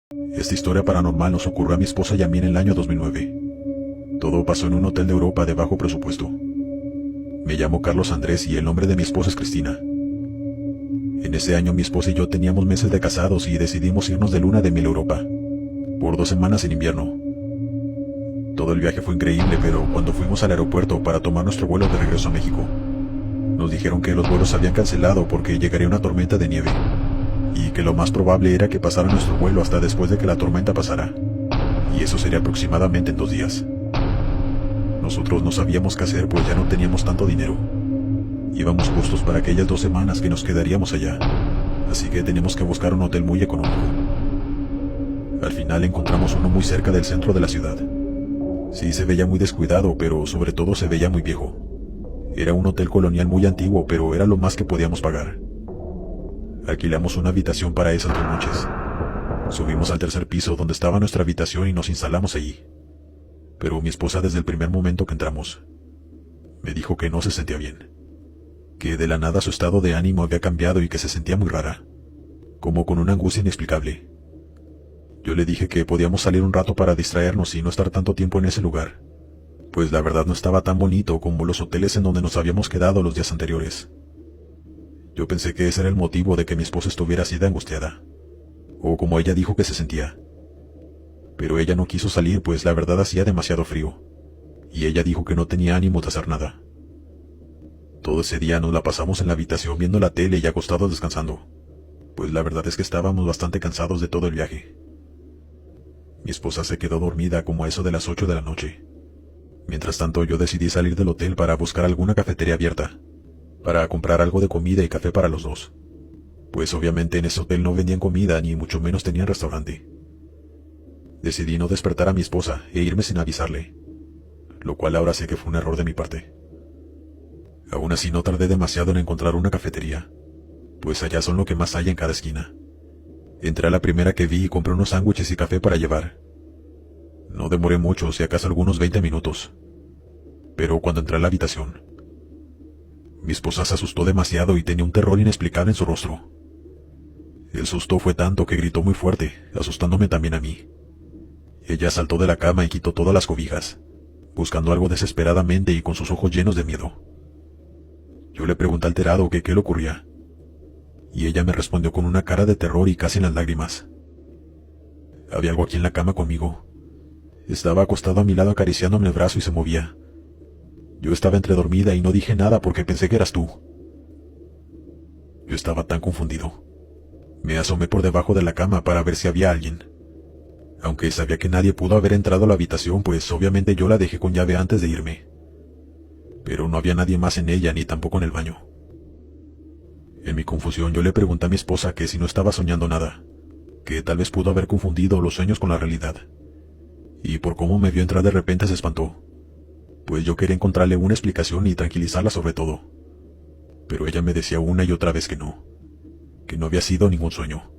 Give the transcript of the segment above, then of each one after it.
Esta historia paranormal nos ocurrió a mi esposa y a mí en el año 2009. Todo pasó en un hotel de Europa de bajo presupuesto. Me llamo Carlos Andrés y el nombre de mi esposa es Cristina. En ese año mi esposa y yo teníamos meses de casados y decidimos irnos de luna de miel a Europa, por 2 semanas en invierno. Todo el viaje fue increíble, pero cuando fuimos al aeropuerto para tomar nuestro vuelo de regreso a México, nos dijeron que los vuelos se habían cancelado porque llegaría una tormenta de nieve, y que lo más probable era que pasara nuestro vuelo hasta después de que la tormenta pasara, y eso sería aproximadamente en 2 días. Nosotros no sabíamos qué hacer, pues ya no teníamos tanto dinero. Íbamos justos para aquellas 2 semanas que nos quedaríamos allá, así que teníamos que buscar un hotel muy económico. Al final encontramos uno muy cerca del centro de la ciudad. Sí, se veía muy descuidado, pero sobre todo se veía muy viejo. Era un hotel colonial muy antiguo, pero era lo más que podíamos pagar. Alquilamos una habitación para esas 2 noches. Subimos al tercer piso donde estaba nuestra habitación y nos instalamos allí. Pero mi esposa, desde el primer momento que entramos, me dijo que no se sentía bien. Que de la nada su estado de ánimo había cambiado y que se sentía muy rara, como con una angustia inexplicable. Yo le dije que podíamos salir un rato para distraernos y no estar tanto tiempo en ese lugar, pues la verdad no estaba tan bonito como los hoteles en donde nos habíamos quedado los días anteriores. Yo pensé que ese era el motivo de que mi esposa estuviera así de angustiada, o como ella dijo que se sentía. Pero ella no quiso salir, pues la verdad hacía demasiado frío, y ella dijo que no tenía ánimo de hacer nada. Todo ese día nos la pasamos en la habitación viendo la tele y acostados descansando, pues la verdad es que estábamos bastante cansados de todo el viaje. Mi esposa se quedó dormida como a eso de las 8 de la noche. Mientras tanto, yo decidí salir del hotel para buscar alguna cafetería abierta, para comprar algo de comida y café para los dos, pues obviamente en ese hotel no vendían comida ni mucho menos tenían restaurante. Decidí no despertar a mi esposa e irme sin avisarle, lo cual ahora sé que fue un error de mi parte. Aún así no tardé demasiado en encontrar una cafetería, pues allá son lo que más hay en cada esquina. Entré a la primera que vi y compré unos sándwiches y café para llevar. No demoré mucho, si acaso algunos 20 minutos. Pero cuando entré a la habitación, mi esposa se asustó demasiado y tenía un terror inexplicable en su rostro. El susto fue tanto que gritó muy fuerte, asustándome también a mí. Ella saltó de la cama y quitó todas las cobijas, buscando algo desesperadamente y con sus ojos llenos de miedo. Yo le pregunté alterado que qué le ocurría, y ella me respondió con una cara de terror y casi en las lágrimas. Había algo aquí en la cama conmigo. Estaba acostado a mi lado acariciándome el brazo y se movía. Yo estaba entre dormida y no dije nada porque pensé que eras tú. Yo estaba tan confundido. Me asomé por debajo de la cama para ver si había alguien, aunque sabía que nadie pudo haber entrado a la habitación, pues obviamente yo la dejé con llave antes de irme. Pero no había nadie más en ella ni tampoco en el baño. En mi confusión yo le pregunté a mi esposa que si no estaba soñando nada, que tal vez pudo haber confundido los sueños con la realidad. Y por cómo me vio entrar de repente se espantó, pues yo quería encontrarle una explicación y tranquilizarla sobre todo. Pero ella me decía una y otra vez que no había sido ningún sueño,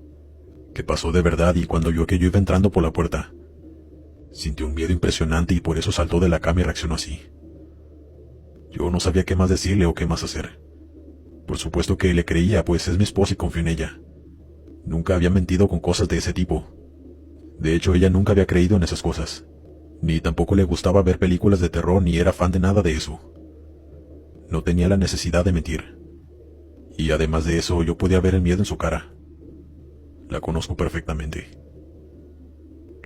que pasó de verdad, y cuando vio que yo iba entrando por la puerta, sintió un miedo impresionante y por eso saltó de la cama y reaccionó así. Yo no sabía qué más decirle o qué más hacer. Por supuesto que le creía, pues es mi esposa y confío en ella. Nunca había mentido con cosas de ese tipo. De hecho, ella nunca había creído en esas cosas, ni tampoco le gustaba ver películas de terror ni era fan de nada de eso. No tenía la necesidad de mentir. Y además de eso, yo podía ver el miedo en su cara. La conozco perfectamente.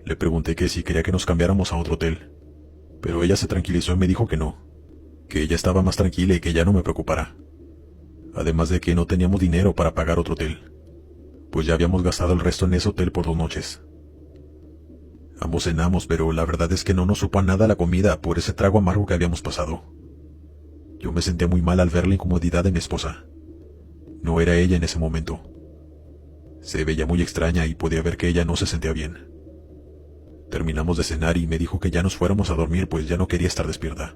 Le pregunté que si quería que nos cambiáramos a otro hotel, pero ella se tranquilizó y me dijo que no, que ella estaba más tranquila y que ya no me preocupara. Además de que no teníamos dinero para pagar otro hotel, pues ya habíamos gastado el resto en ese hotel por 2 noches. Ambos cenamos, pero la verdad es que no nos supo a nada la comida por ese trago amargo que habíamos pasado. Yo me sentía muy mal al ver la incomodidad de mi esposa. No era ella en ese momento. Se veía muy extraña y podía ver que ella no se sentía bien. Terminamos de cenar y me dijo que ya nos fuéramos a dormir, pues ya no quería estar despierta.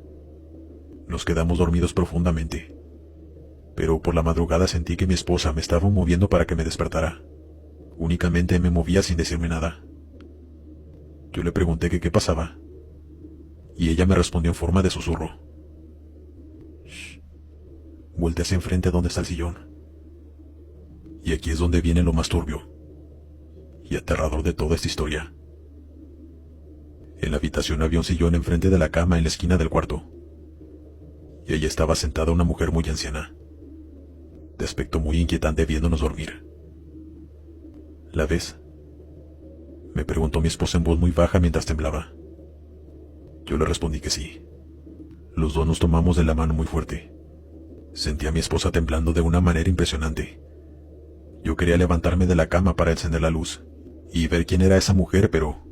Nos quedamos dormidos profundamente. Pero por la madrugada sentí que mi esposa me estaba moviendo para que me despertara. Únicamente me movía sin decirme nada. Yo le pregunté que qué pasaba, y ella me respondió en forma de susurro. Shh. Volteé hacia enfrente donde está el sillón. Y aquí es donde viene lo más turbio. y aterrador de toda esta historia. En la habitación había un sillón enfrente de la cama en la esquina del cuarto, y allí estaba sentada una mujer muy anciana, de aspecto muy inquietante viéndonos dormir. ¿La ves?, me preguntó mi esposa en voz muy baja mientras temblaba. Yo le respondí que sí. Los dos nos tomamos de la mano muy fuerte. Sentí a mi esposa temblando de una manera impresionante. Yo quería levantarme de la cama para encender la luz y ver quién era esa mujer, pero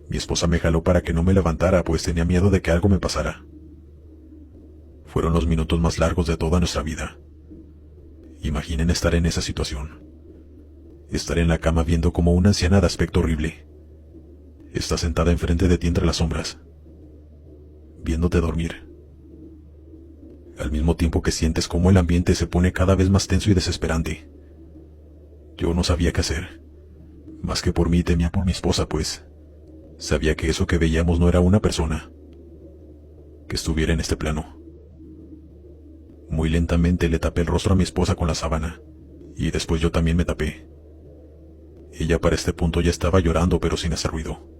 mi esposa me jaló para que no me levantara, pues tenía miedo de que algo me pasara. Fueron los minutos más largos de toda nuestra vida. Imaginen estar en esa situación. Estar en la cama viendo como una anciana de aspecto horrible está sentada enfrente de ti entre las sombras, viéndote dormir. Al mismo tiempo que sientes cómo el ambiente se pone cada vez más tenso y desesperante. Yo no sabía qué hacer. Más que por mí temía por mi esposa, pues sabía que eso que veíamos no era una persona que estuviera en este plano. Muy lentamente le tapé el rostro a mi esposa con la sábana, y después yo también me tapé. Ella para este punto ya estaba llorando, pero sin hacer ruido.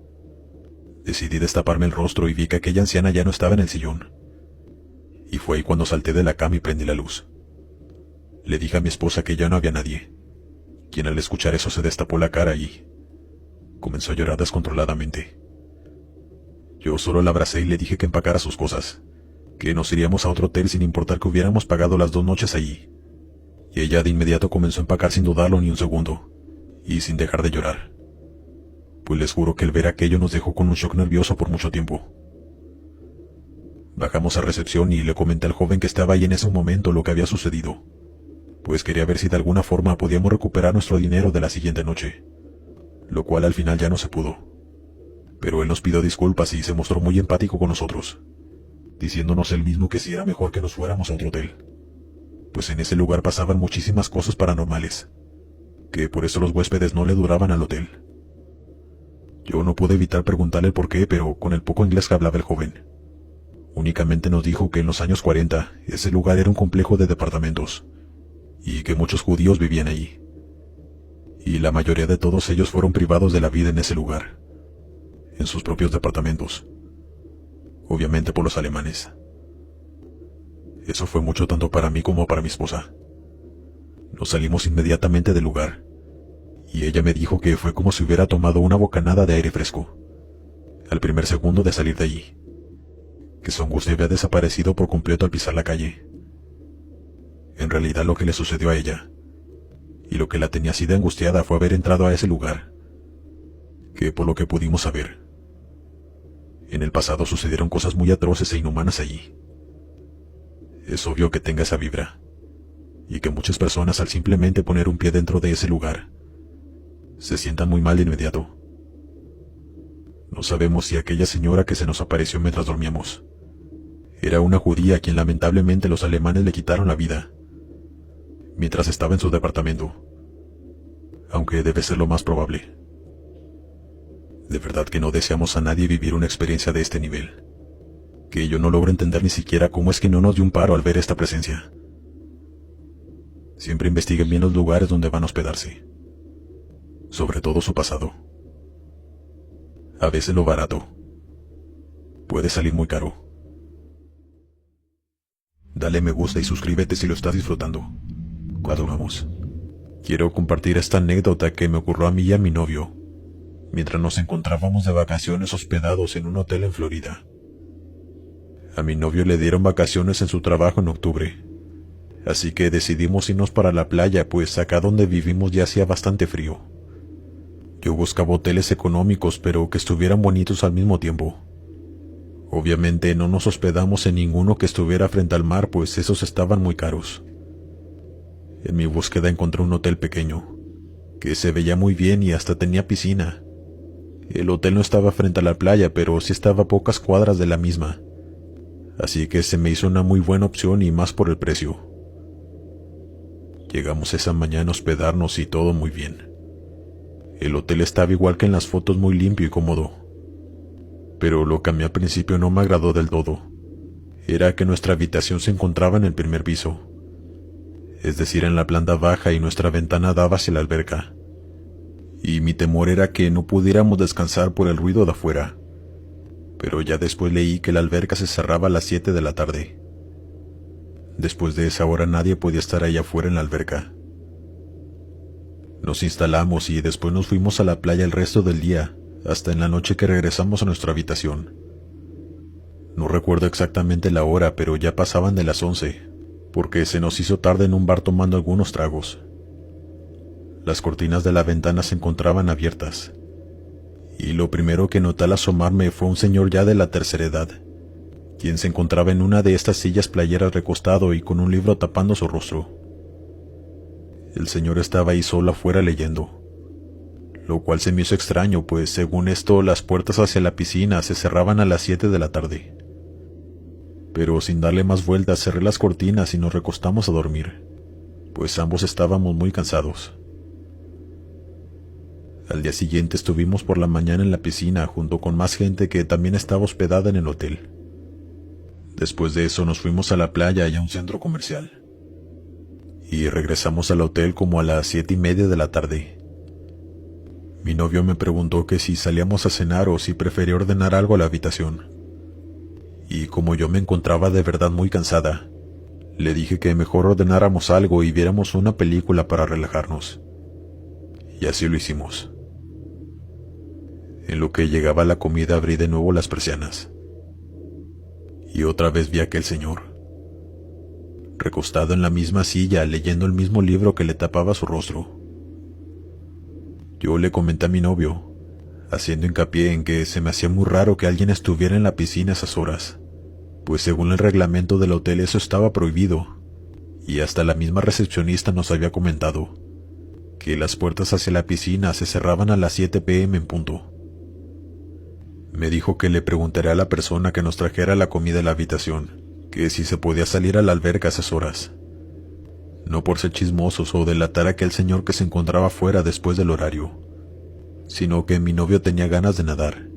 Decidí destaparme el rostro y vi que aquella anciana ya no estaba en el sillón. Y fue ahí cuando salté de la cama y prendí la luz. Le dije a mi esposa que ya no había nadie, quien al escuchar eso se destapó la cara y comenzó a llorar descontroladamente. Yo solo la abracé y le dije que empacara sus cosas, que nos iríamos a otro hotel sin importar que hubiéramos pagado las 2 noches allí. Y ella de inmediato comenzó a empacar sin dudarlo ni un segundo, y sin dejar de llorar. Pues les juro que el ver aquello nos dejó con un shock nervioso por mucho tiempo. Bajamos a recepción y le comenté al joven que estaba ahí en ese momento lo que había sucedido, pues quería ver si de alguna forma podíamos recuperar nuestro dinero de la siguiente noche, lo cual al final ya no se pudo. Pero él nos pidió disculpas y se mostró muy empático con nosotros, diciéndonos él mismo que sí era mejor que nos fuéramos a otro hotel, pues en ese lugar pasaban muchísimas cosas paranormales, que por eso los huéspedes no le duraban al hotel. Yo no pude evitar preguntarle el por qué, pero con el poco inglés que hablaba el joven, únicamente nos dijo que en los años 40 ese lugar era un complejo de departamentos, y que muchos judíos vivían allí, y la mayoría de todos ellos fueron privados de la vida en ese lugar, en sus propios departamentos, obviamente por los alemanes. Eso fue mucho tanto para mí como para mi esposa. Nos salimos inmediatamente del lugar, y ella me dijo que fue como si hubiera tomado una bocanada de aire fresco, al primer segundo de salir de allí, que su angustia había desaparecido por completo al pisar la calle. En realidad lo que le sucedió a ella, y lo que la tenía así de angustiada, fue haber entrado a ese lugar, que por lo que pudimos saber, en el pasado sucedieron cosas muy atroces e inhumanas allí. Es obvio que tenga esa vibra, y que muchas personas al simplemente poner un pie dentro de ese lugar, se sientan muy mal de inmediato. No sabemos si aquella señora que se nos apareció mientras dormíamos era una judía a quien lamentablemente los alemanes le quitaron la vida mientras estaba en su departamento, aunque debe ser lo más probable. De verdad que no deseamos a nadie vivir una experiencia de este nivel, que yo no logro entender ni siquiera cómo es que no nos dio un paro al ver esta presencia. Siempre investiguen bien los lugares donde van a hospedarse, sobre todo su pasado. A veces lo barato puede salir muy caro. Dale me gusta y suscríbete si lo estás disfrutando. Continuamos. Quiero compartir esta anécdota que me ocurrió a mí y a mi novio mientras nos encontrábamos de vacaciones hospedados en un hotel en Florida. A mi novio le dieron vacaciones en su trabajo en octubre, así que decidimos irnos para la playa, pues acá donde vivimos ya hacía bastante frío. Yo buscaba hoteles económicos, pero que estuvieran bonitos al mismo tiempo. Obviamente no nos hospedamos en ninguno que estuviera frente al mar, pues esos estaban muy caros. En mi búsqueda encontré un hotel pequeño, que se veía muy bien y hasta tenía piscina. El hotel no estaba frente a la playa, pero sí estaba a pocas cuadras de la misma, así que se me hizo una muy buena opción y más por el precio. Llegamos esa mañana a hospedarnos y todo muy bien. El hotel estaba igual que en las fotos, muy limpio y cómodo. Pero lo que a mí al principio no me agradó del todo era que nuestra habitación se encontraba en el primer piso, es decir, en la planta baja, y nuestra ventana daba hacia la alberca. y mi temor era que no pudiéramos descansar por el ruido de afuera. Pero ya después leí que la alberca se cerraba a las 7 de la tarde. Después de esa hora nadie podía estar allá afuera en la alberca. Nos instalamos y después nos fuimos a la playa el resto del día, hasta en la noche que regresamos a nuestra habitación. No recuerdo exactamente la hora, pero ya pasaban de las 11, porque se nos hizo tarde en un bar tomando algunos tragos. Las cortinas de la ventana se encontraban abiertas, y lo primero que noté al asomarme fue un señor ya de la tercera edad, quien se encontraba en una de estas sillas playeras recostado y con un libro tapando su rostro. El señor estaba ahí solo afuera leyendo, lo cual se me hizo extraño, pues según esto las puertas hacia la piscina se cerraban a las 7 de la tarde. Pero sin darle más vueltas cerré las cortinas y nos recostamos a dormir, pues ambos estábamos muy cansados. Al día siguiente estuvimos por la mañana en la piscina junto con más gente que también estaba hospedada en el hotel. Después de eso nos fuimos a la playa y a un centro comercial. Y regresamos al hotel como a las 7:30 de la tarde. Mi novio me preguntó que si salíamos a cenar o si prefería ordenar algo a la habitación. Y como yo me encontraba de verdad muy cansada, le dije que mejor ordenáramos algo y viéramos una película para relajarnos. Y así lo hicimos. En lo que llegaba la comida abrí de nuevo las persianas. Y otra vez vi a aquel señor, recostado en la misma silla, leyendo el mismo libro que le tapaba su rostro. Yo le comenté a mi novio, haciendo hincapié en que se me hacía muy raro que alguien estuviera en la piscina a esas horas, pues según el reglamento del hotel eso estaba prohibido, y hasta la misma recepcionista nos había comentado que las puertas hacia la piscina se cerraban a las 7 p.m. en punto. Me dijo que le preguntaría a la persona que nos trajera la comida a la habitación, que si se podía salir a la alberca a esas horas. No por ser chismosos o delatar a aquel señor que se encontraba fuera después del horario, sino que mi novio tenía ganas de nadar,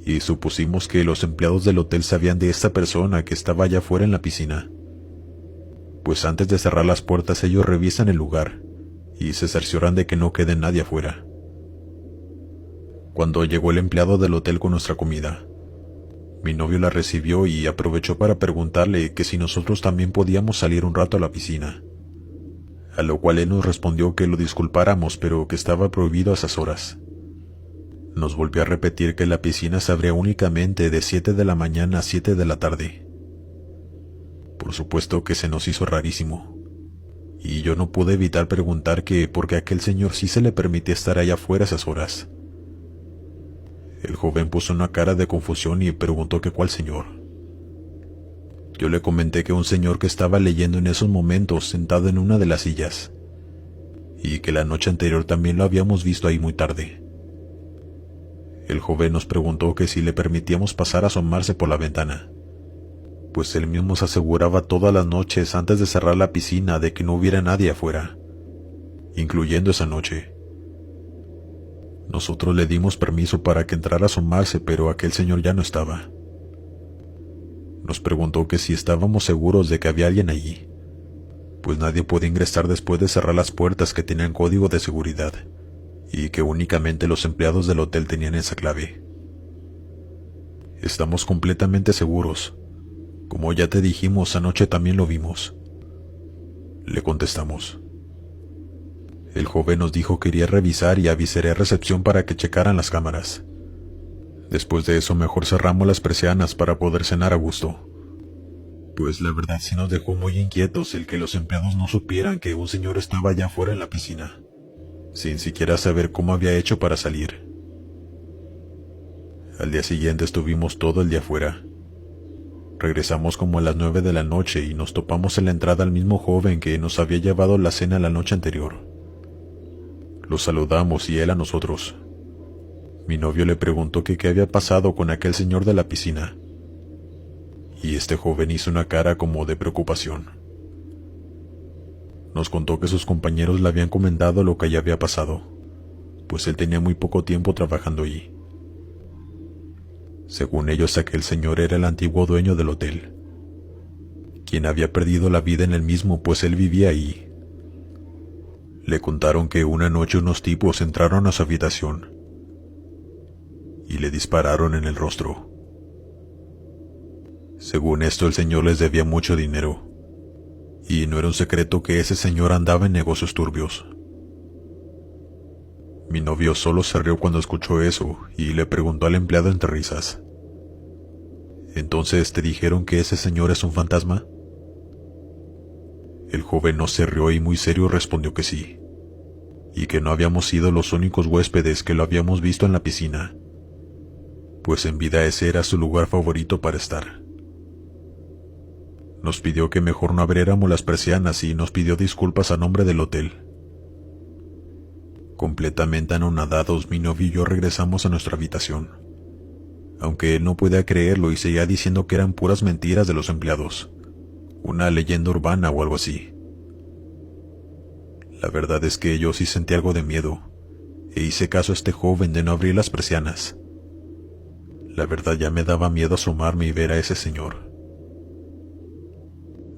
y supusimos que los empleados del hotel sabían de esta persona que estaba allá afuera en la piscina. Pues antes de cerrar las puertas ellos revisan el lugar, y se cercioran de que no quede nadie afuera. Cuando llegó el empleado del hotel con nuestra comida, mi novio la recibió y aprovechó para preguntarle que si nosotros también podíamos salir un rato a la piscina, a lo cual él nos respondió que lo disculpáramos, pero que estaba prohibido a esas horas. Nos volvió a repetir que la piscina se abría únicamente de 7 de la mañana a 7 de la tarde. Por supuesto que se nos hizo rarísimo, y yo no pude evitar preguntar que por qué a aquel señor sí se le permitía estar allá afuera a esas horas. El joven puso una cara de confusión y preguntó que cuál señor. Yo le comenté que un señor que estaba leyendo en esos momentos sentado en una de las sillas, y que la noche anterior también lo habíamos visto ahí muy tarde. El joven nos preguntó que si le permitíamos pasar a asomarse por la ventana, pues él mismo se aseguraba todas las noches antes de cerrar la piscina de que no hubiera nadie afuera, incluyendo esa noche. Nosotros le dimos permiso para que entrara a asomarse, pero aquel señor ya no estaba. Nos preguntó que si estábamos seguros de que había alguien allí, pues nadie puede ingresar después de cerrar las puertas que tenían código de seguridad, y que únicamente los empleados del hotel tenían esa clave. Estamos completamente seguros. Como ya te dijimos, anoche también lo vimos, le contestamos. El joven nos dijo que iría a revisar y avisaré a recepción para que checaran las cámaras. Después de eso mejor cerramos las persianas para poder cenar a gusto. Pues la verdad sí nos dejó muy inquietos el que los empleados no supieran que un señor estaba allá afuera en la piscina, sin siquiera saber cómo había hecho para salir. Al día siguiente estuvimos todo el día afuera. Regresamos como a las 9 de la noche y nos topamos en la entrada al mismo joven que nos había llevado la cena la noche anterior. Lo saludamos y él a nosotros. Mi novio le preguntó que qué había pasado con aquel señor de la piscina, y este joven hizo una cara como de preocupación. Nos contó que sus compañeros le habían comentado lo que ya había pasado, pues él tenía muy poco tiempo trabajando allí. Según ellos, aquel señor era el antiguo dueño del hotel, quien había perdido la vida en el mismo, pues él vivía ahí. Le contaron que una noche unos tipos entraron a su habitación y le dispararon en el rostro. Según esto, el señor les debía mucho dinero, y no era un secreto que ese señor andaba en negocios turbios. Mi novio solo se rió cuando escuchó eso y le preguntó al empleado entre risas: ¿Entonces te dijeron que ese señor es un fantasma? El joven no se rió y muy serio respondió que sí, y que no habíamos sido los únicos huéspedes que lo habíamos visto en la piscina, pues en vida ese era su lugar favorito para estar. Nos pidió que mejor no abriéramos las persianas y nos pidió disculpas a nombre del hotel. Completamente anonadados, mi novio y yo regresamos a nuestra habitación, aunque él no podía creerlo y seguía diciendo que eran puras mentiras de los empleados, una leyenda urbana o algo así. La verdad es que yo sí sentí algo de miedo, e hice caso a este joven de no abrir las persianas. La verdad ya me daba miedo asomarme y ver a ese señor.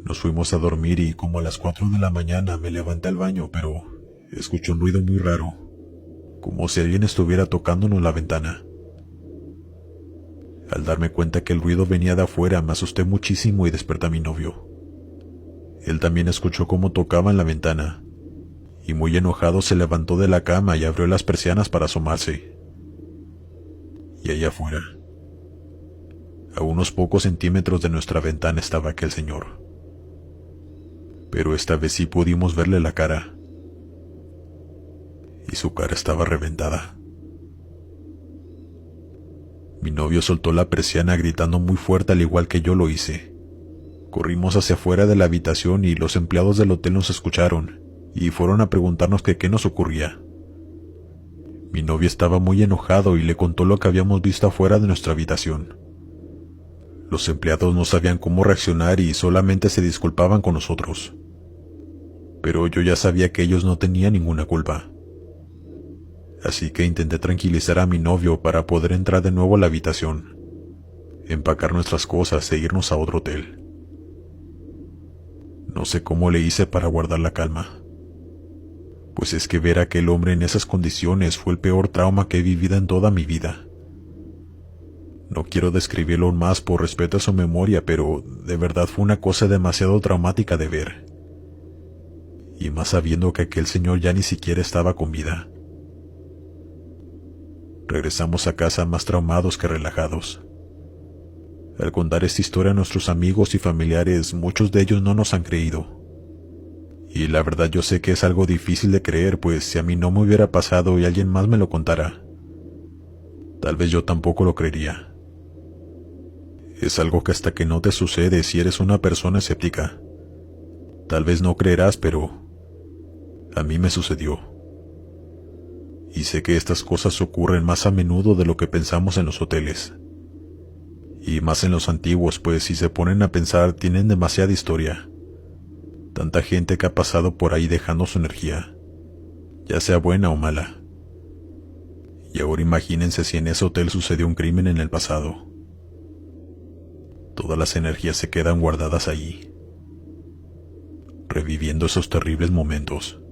Nos fuimos a dormir y como a las 4 de la mañana me levanté al baño, pero escuché un ruido muy raro, como si alguien estuviera tocándonos la ventana. Al darme cuenta que el ruido venía de afuera, me asusté muchísimo y desperté a mi novio. Él también escuchó cómo tocaban la ventana, y muy enojado se levantó de la cama y abrió las persianas para asomarse. Y allá afuera, a unos pocos centímetros de nuestra ventana, estaba aquel señor. Pero esta vez sí pudimos verle la cara, y su cara estaba reventada. Mi novio soltó la persiana gritando muy fuerte al igual que yo lo hice. Corrimos hacia afuera de la habitación y los empleados del hotel nos escucharon y fueron a preguntarnos que qué nos ocurría. Mi novio estaba muy enojado y le contó lo que habíamos visto afuera de nuestra habitación. Los empleados no sabían cómo reaccionar y solamente se disculpaban con nosotros. Pero yo ya sabía que ellos no tenían ninguna culpa. Así que intenté tranquilizar a mi novio para poder entrar de nuevo a la habitación, empacar nuestras cosas e irnos a otro hotel. No sé cómo le hice para guardar la calma, pues es que ver a aquel hombre en esas condiciones fue el peor trauma que he vivido en toda mi vida. No quiero describirlo más por respeto a su memoria, pero de verdad fue una cosa demasiado traumática de ver. Y más sabiendo que aquel señor ya ni siquiera estaba con vida. Regresamos a casa más traumados que relajados. Al contar esta historia a nuestros amigos y familiares, muchos de ellos no nos han creído. Y la verdad yo sé que es algo difícil de creer, pues si a mí no me hubiera pasado y alguien más me lo contara, tal vez yo tampoco lo creería. Es algo que hasta que no te sucede, si eres una persona escéptica, tal vez no creerás, pero a mí me sucedió. Y sé que estas cosas ocurren más a menudo de lo que pensamos en los hoteles. Y más en los antiguos, pues si se ponen a pensar, tienen demasiada historia. Tanta gente que ha pasado por ahí dejando su energía, ya sea buena o mala. Y ahora imagínense si en ese hotel sucedió un crimen en el pasado. Todas las energías se quedan guardadas allí, reviviendo esos terribles momentos.